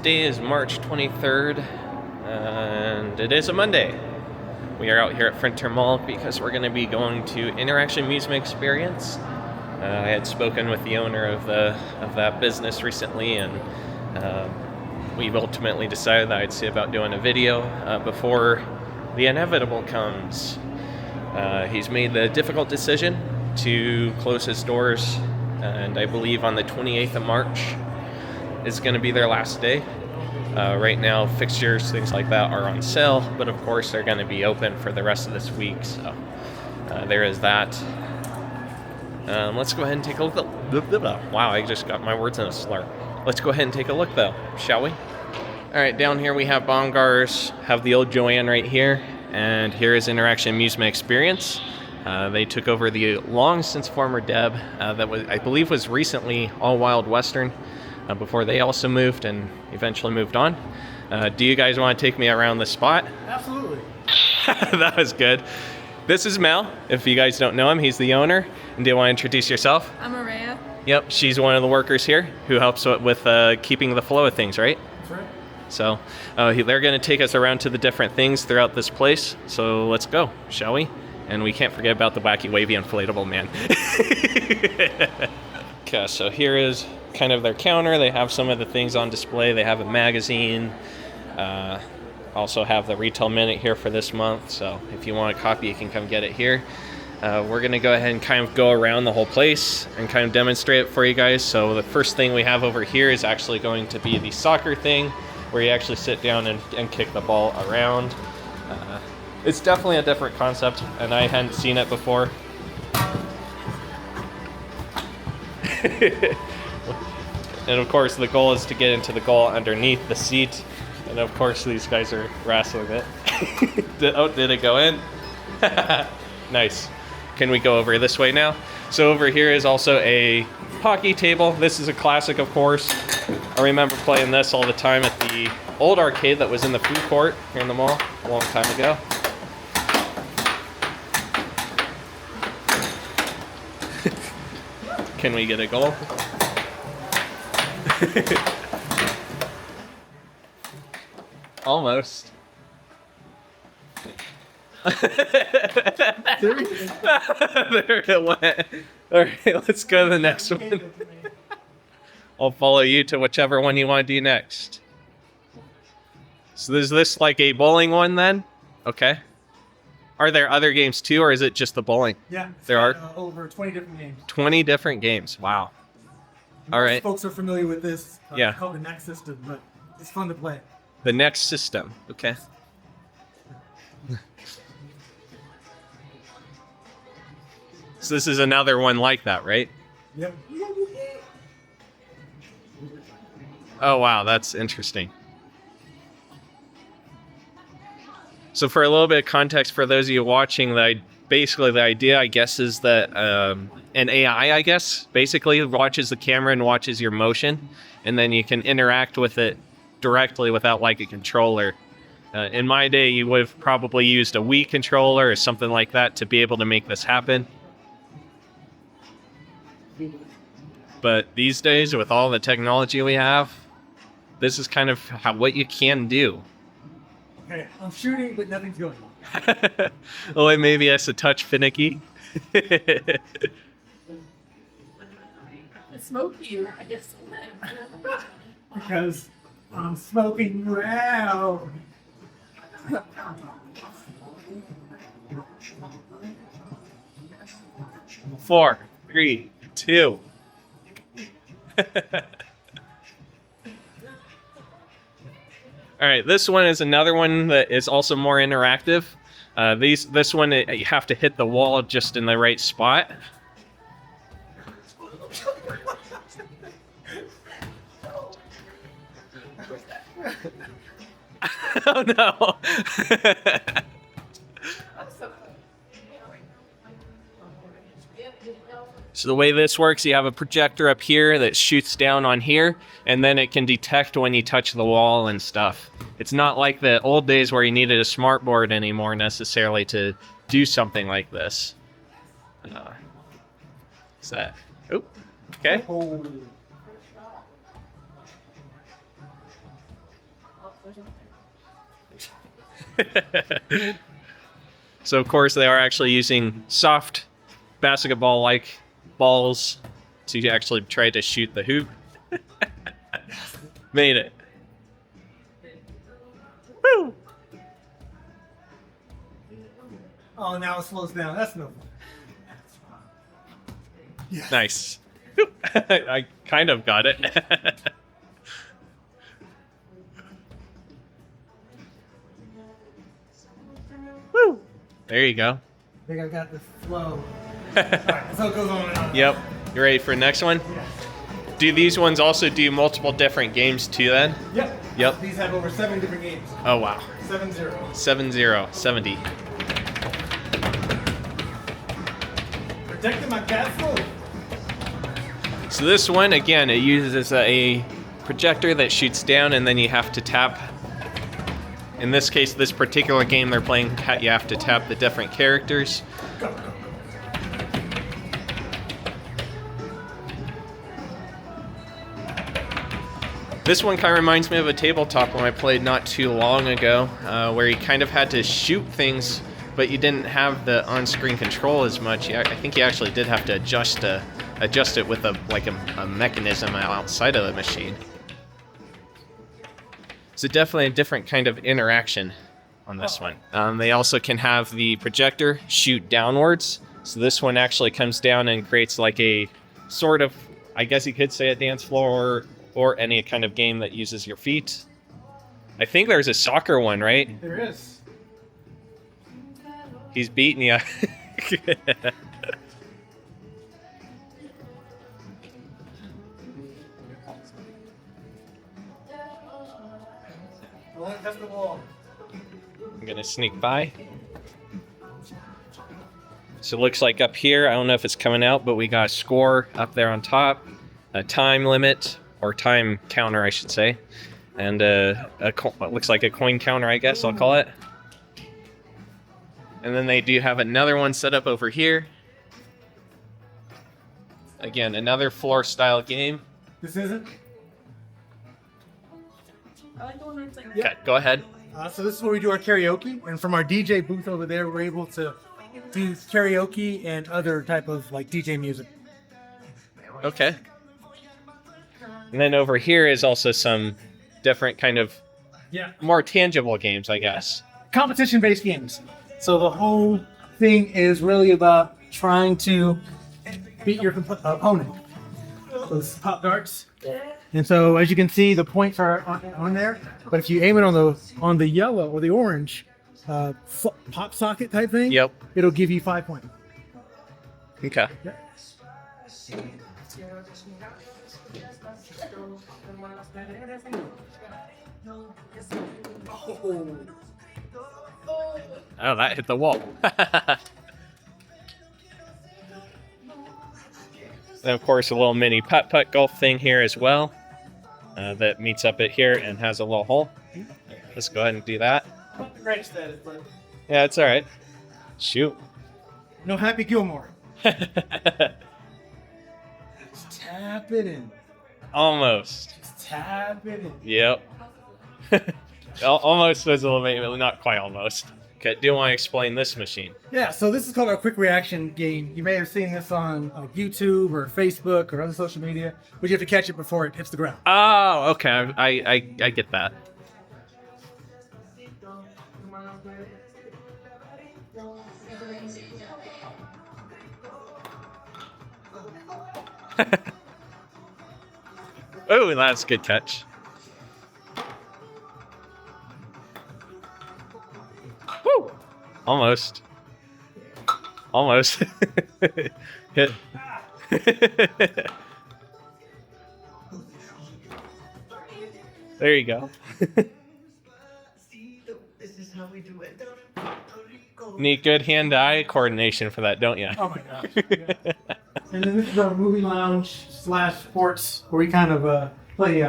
Today is March 23rd, and it is a Monday. We are out here at Frontier Mall because we're going to be going to Interaction Amusement Experience. I had spoken with the owner of that business recently, and we've ultimately decided that I'd see about doing a video before the inevitable comes. He's made the difficult decision to close his doors, and I believe on the 28th of March is going to be their last day. Right now, fixtures, things like that are on sale, but of course they're going to be open for the rest of this week, so there is that. Let's go ahead and take a look. Wow, I just got my words in a slur. Let's go ahead and take a look, though, shall we? All right, down here we have Baumgars, have the old Joanne right here, and here is Interaction Amusement Experience. They took over the long since former Deb that was, I believe, was recently All Wild Western before they also moved and eventually moved on. Do you guys want to take me around the spot? Absolutely. That was good. This is Mel. If you guys don't know him, he's the owner. And do you want to introduce yourself? I'm Raya. Yep, she's one of the workers here who helps with keeping the flow of things, right? That's right. So they're going to take us around to the different things throughout this place. So let's go, shall we? And we can't forget about the wacky wavy inflatable man. Okay, so here is kind of their counter. They have some of the things on display. They have a magazine. Also have the Retail Minute here for this month. So if you want a copy, you can come get it here. We're going to go ahead and kind of go around the whole place and kind of demonstrate it for you guys. So the first thing we have over here is actually going to be the soccer thing, where you actually sit down and kick the ball around. It's definitely a different concept, and I hadn't seen it before. And of course, the goal is to get into the goal underneath the seat. And of course, these guys are wrestling it. Did it go in? Nice. Can we go over this way now? So over here is also a hockey table. This is a classic, of course. I remember playing this all the time at the old arcade that was in the food court here in the mall a long time ago. Can we get a goal? Almost. There it went. All right, let's go to the next one. I'll follow you to whichever one you want to do next. So is this like a bowling one then? Okay. Are there other games too, or is it just the bowling? Yeah. There are over 20 different games. 20 different games. Wow. All right. Most folks are familiar with this. Yeah. It's called the Next System, but it's fun to play. The next system. Okay. So this is another one like that, right? Yep. Oh, wow. That's interesting. So for a little bit of context for those of you watching, basically the idea, I guess, is that an AI, I guess, basically watches the camera and watches your motion, and then you can interact with it directly without like a controller. In my day, you would have probably used a Wii controller or something like that to be able to make this happen. But these days, with all the technology we have, this is kind of what you can do. Okay, I'm shooting, but nothing's going on. Oh, maybe that's a touch finicky. It's smoky, I guess. Because I'm smoking loud. 4, 3, 2. All right, this one is another one that is also more interactive. This one, you have to hit the wall just in the right spot. Oh no. So the way this works, you have a projector up here that shoots down on here, and then it can detect when you touch the wall and stuff. It's not like the old days where you needed a smart board anymore necessarily to do something like this. What's that? Oh, okay. So of course they are actually using soft basketball-like balls to actually try to shoot the hoop. Made it. Woo! Oh, now it slows down. That's no fun. Yes. Nice. I kind of got it. Woo! There you go. I think I got the flow. Alright, so it goes on and on. Yep. You ready for the next one? Yeah. Do these ones also do multiple different games too then? Yep. Yep. These have over 7 different games. Oh wow. 7-0. 7-0. 70. Protecting my castle. So this one, again, it uses a projector that shoots down and then you have to tap. In this case, this particular game they're playing, you have to tap the different characters. Go, go, go. This one kind of reminds me of a tabletop one I played not too long ago, where you kind of had to shoot things, but you didn't have the on-screen control as much. I think you actually did have to adjust it with a mechanism outside of the machine. So definitely a different kind of interaction on this one. They also can have the projector shoot downwards. So this one actually comes down and creates like a sort of, I guess you could say, a dance floor or any kind of game that uses your feet. I think there's a soccer one, right? There is. He's beating you. Don't touch the wall. I'm gonna sneak by. So it looks like up here, I don't know if it's coming out, but we got a score up there on top, a time limit, or time counter, I should say, and it looks like a coin counter, I guess I'll call it. And then they do have another one set up over here. Again, another floor-style game. This isn't? I like the one where it's like, Okay, go ahead. So this is where we do our karaoke, and from our DJ booth over there, we're able to do karaoke and other type of like DJ music. Okay. And then over here is also some different kind of Yeah. more tangible games, I guess. Competition-based games. So the whole thing is really about trying to beat your opponent. So this is pop darts. And so as you can see, the points are on there. But if you aim it on the yellow or the orange pop socket type thing, Yep. it'll give you 5 points. Okay. Oh, that hit the wall. And of course, a little mini putt-putt golf thing here as well. That meets up at here and has a little hole. Let's go ahead and do that. Not the greatest at it, but Yeah, it's all right. Shoot. no Happy Gilmore. Just tap it in. Almost. Just tap it in. Yep. Almost was a little bit, not quite almost. Okay, do you want to explain this machine? Yeah, so this is called our quick reaction game. You may have seen this on YouTube or Facebook or other social media, but you have to catch it before it hits the ground. Oh, okay. I get that. Oh, that's a good catch. Woo! Almost. Almost. Hit. There you go. Need good hand-eye coordination for that, don't you? Oh my gosh. Yeah. And then this is our movie lounge / sports, where we kind of play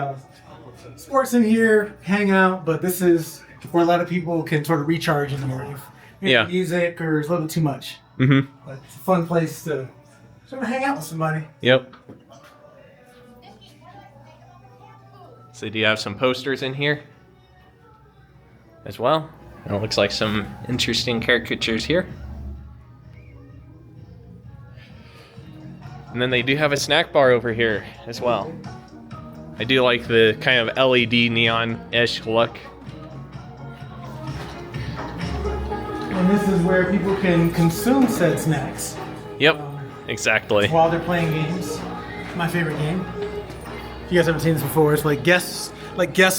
sports in here, hang out, but this is where a lot of people can sort of recharge in here. If Yeah. music or it's a little too much. Mm-hmm. But it's a fun place to sort of hang out with somebody. Yep. So do you have some posters in here? as well. And it looks like some interesting caricatures here. And then they do have a snack bar over here as well. I do like the kind of LED neon-ish look. And this is where people can consume said snacks. Yep, exactly. While they're playing games. My favorite game. If you guys haven't seen this before, it's like guess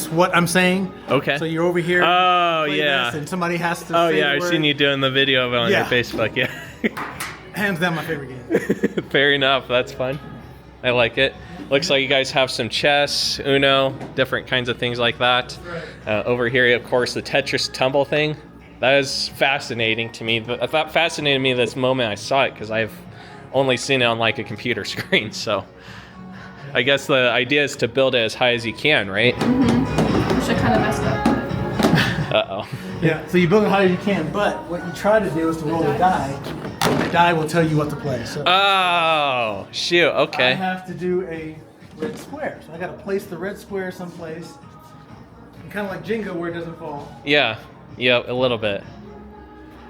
what I'm saying. Okay. So you're over here. Oh, play yeah. this, and somebody has to Oh, say yeah, the I've word. seen you doing the video of it on Yeah. your Facebook, yeah. Hands down my favorite game. Fair enough, that's fun. I like it. Looks like you guys have some chess, Uno, different kinds of things like that. Over here, of course, the Tetris tumble thing. That is fascinating to me. That fascinated me this moment I saw it because I've only seen it on like a computer screen. So I guess the idea is to build it as high as you can, right? Which I kind of messed up. Uh-oh. Yeah, so you build it high as you can, but what you try to do is to roll the die. And the die will tell you what to play. So Oh, shoot, I okay. have to do a red square. So I got to place the red square someplace. Kind of like Jenga where it doesn't fall. Yeah, a little bit.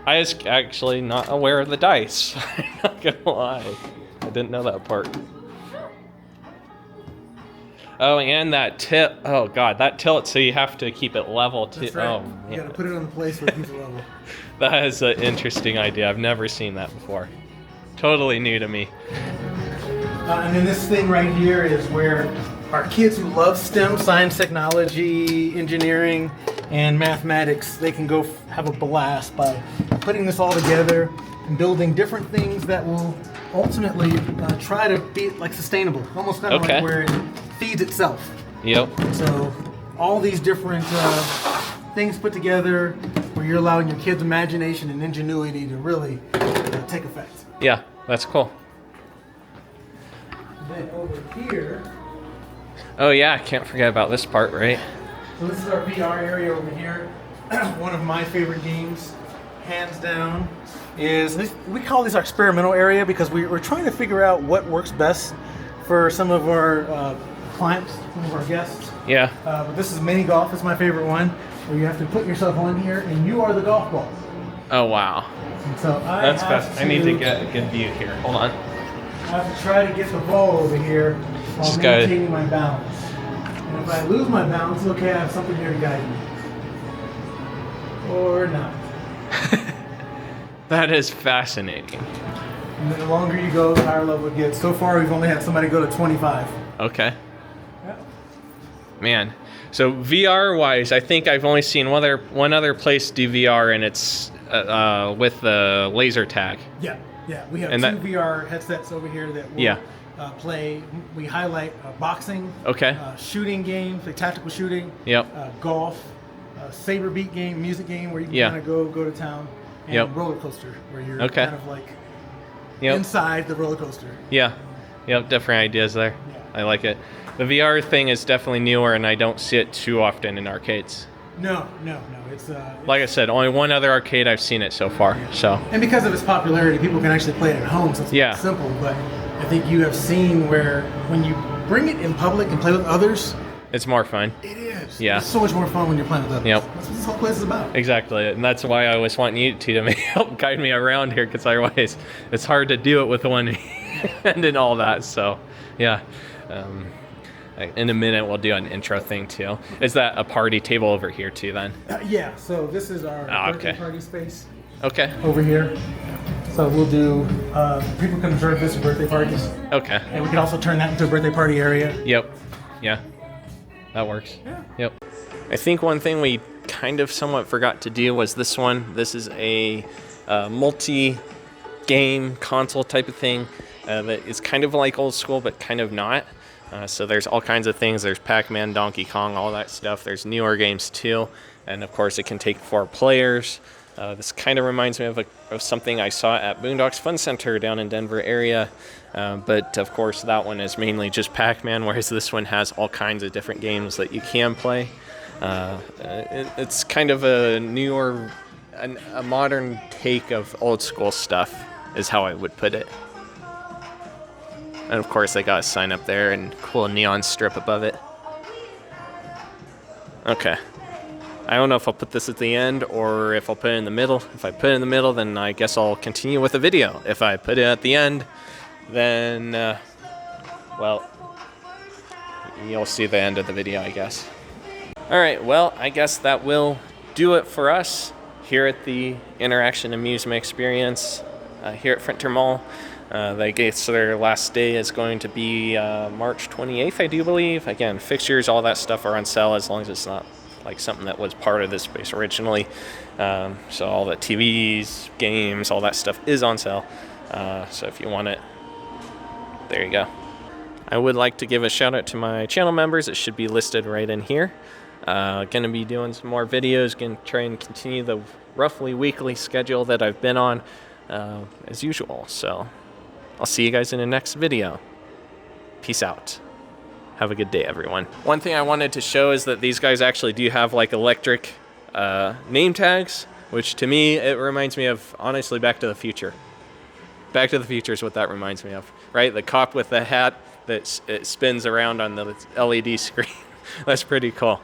I was actually not aware of the dice. I'm not gonna lie. I didn't know that part. Oh, and that tilt. Oh, God, that tilt, so you have to keep it level too. That's right. Oh, You man. got to put it on the place where it keeps it level. That is an interesting idea. I've never seen that before. Totally new to me. And then this thing right here is where our kids who love STEM, science, technology, engineering, and mathematics, they can go have a blast by putting this all together and building different things that will ultimately try to be like sustainable, almost kind of Okay. like where it feeds itself. Yep. So all these different things put together where you're allowing your kids' imagination and ingenuity to really take effect. Yeah, that's cool. Then over here, Oh, yeah, I can't forget about this part, right? so this is our VR area over here. One of my favorite games, hands down, is we call this our experimental area because we're trying to figure out what works best for some of our clients, some of our guests. Yeah. But this is mini golf. Is my favorite one, where you have to put yourself on here and you are the golf ball. Oh, wow. And so That's fast. I need to get a good view here. Hold on. I have to try to get the ball over here while Just gotta- maintaining my balance. And if I lose my balance, okay, I have something here to guide me. Or not. That is fascinating. And then the longer you go, the higher level it gets. So far, we've only had somebody go to 25. Okay. Yeah. Man. So VR-wise, I think I've only seen one other place do VR, and it's with the laser tag. Yeah. We have And two that- VR headsets over here that will Yeah. play. We highlight boxing, Okay. shooting games, like tactical shooting, Yep. golf, saber beat game, music game where you can Yeah. kind of go to town, and Yep. roller coaster where you're Okay. kind of like Yep. inside the roller coaster. Yeah. Yep. Different ideas there. Yeah. I like it. The VR thing is definitely newer, and I don't see it too often in arcades. No. It's Like I said, only one other arcade I've seen it so far. So. and because of its popularity, people can actually play it at home. So it's Yeah. simple. But I think you have seen where when you bring it in public and play with others, It's more fun. it is. Yeah. It's so much more fun when you're playing with others. Yep. That's what this whole place is about. Exactly, and that's why I always want you to help guide me around here, because otherwise it's hard to do it with one hand and all that. So, yeah. In a minute, we'll do an intro thing too. Is that a party table over here too? Then. Yeah. So this is our birthday Okay. party space Okay. over here. So we'll do people can reserve this for birthday parties, Okay. and we can also turn that into a birthday party area. Yep. Yeah. That works. Yeah. Yep. I think one thing we kind of somewhat forgot to do was this one. This is a multi-game console type of thing that is kind of like old school, but kind of not. So there's all kinds of things. There's Pac-Man, Donkey Kong, all that stuff. There's newer games too. And of course, it can take 4 players. This kind of reminds me of something I saw at Boondocks Fun Center down in Denver area. But of course, that one is mainly just Pac-Man, whereas this one has all kinds of different games that you can play. It's kind of a newer, a modern take of old school stuff, is how I would put it. And of course, they got a sign up there and cool neon strip above it. Okay. I don't know if I'll put this at the end or if I'll put it in the middle. If I put it in the middle, then I guess I'll continue with the video. If I put it at the end, then, well, you'll see the end of the video, I guess. All right, well, I guess that will do it for us here at the Interaction Amusement Experience here at Frontier Mall. I guess their last day is going to be March 28th, I do believe. Again, fixtures, all that stuff are on sale as long as it's not like something that was part of this space originally. So all the TVs, games, all that stuff is on sale. So if you want it, there you go. I would like to give a shout out to my channel members. It should be listed right in here. Going to be doing some more videos, going to try and continue the roughly weekly schedule that I've been on as usual. So I'll see you guys in the next video. Peace out. Have a good day, everyone. One thing I wanted to show is that these guys actually do have like electric name tags, which to me, it reminds me of, honestly, Back to the Future. Back to the Future is what that reminds me of, right? The cop with the hat that it spins around on the LED screen. That's pretty cool.